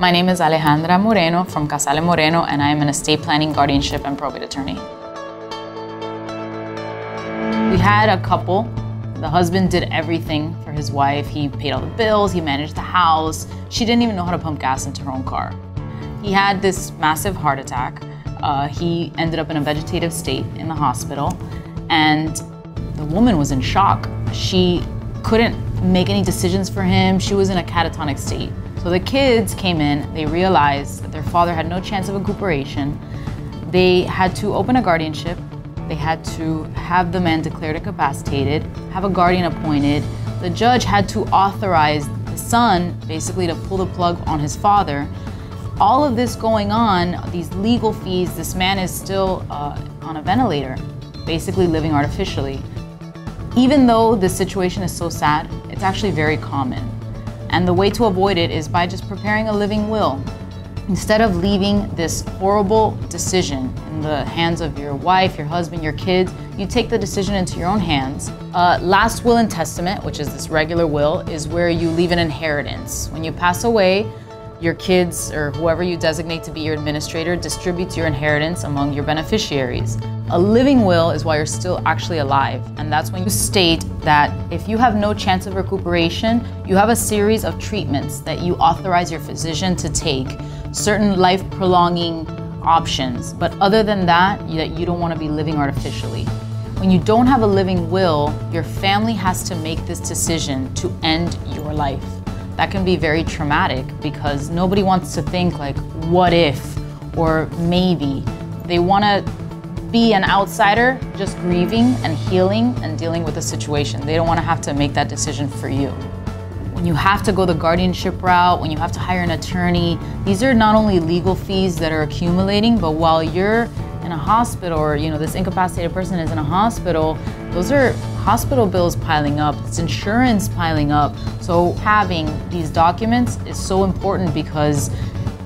My name is Alejandra Moreno from Casal and Moreno, and I am an estate planning, guardianship, and probate attorney. We had a couple. The husband did everything for his wife. He paid all the bills, he managed the house. She didn't even know how to pump gas into her own car. He had this massive heart attack. He ended up in a vegetative state in the hospital, and the woman was in shock. She couldn't make any decisions for him. She was in a catatonic state. So the kids came in, they realized that their father had no chance of recuperation. They had to open a guardianship. They had to have the man declared incapacitated, have a guardian appointed. The judge had to authorize the son basically to pull the plug on his father. All of this going on, these legal fees, this man is still on a ventilator, basically living artificially. Even though this situation is so sad, it's actually very common. And the way to avoid it is by just preparing a living will. Instead of leaving this horrible decision in the hands of your wife, your husband, your kids, you take the decision into your own hands. Last will and testament, which is this regular will, is where you leave an inheritance. When you pass away, your kids or whoever you designate to be your administrator distributes your inheritance among your beneficiaries. A living will is while you're still actually alive, and that's when you state that if you have no chance of recuperation, you have a series of treatments that you authorize your physician to take, certain life-prolonging options, but other than that, you don't want to be living artificially. When you don't have a living will, your family has to make this decision to end your life. That can be very traumatic because nobody wants to think like, what if, or maybe. They want to be an outsider just grieving and healing and dealing with the situation. They don't want to have to make that decision for you. When you have to go the guardianship route, when you have to hire an attorney, these are not only legal fees that are accumulating, but while you're in a hospital or this incapacitated person is in a hospital, those are hospital bills piling up, it's insurance piling up. So having these documents is so important because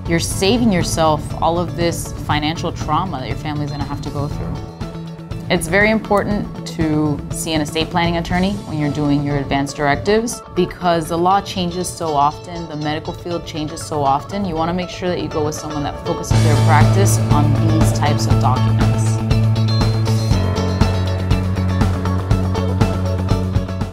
you're saving yourself all of this financial trauma that your family's gonna have to go through. It's very important to see an estate planning attorney when you're doing your advance directives because the law changes so often, the medical field changes so often. You wanna make sure that you go with someone that focuses their practice on these types of documents.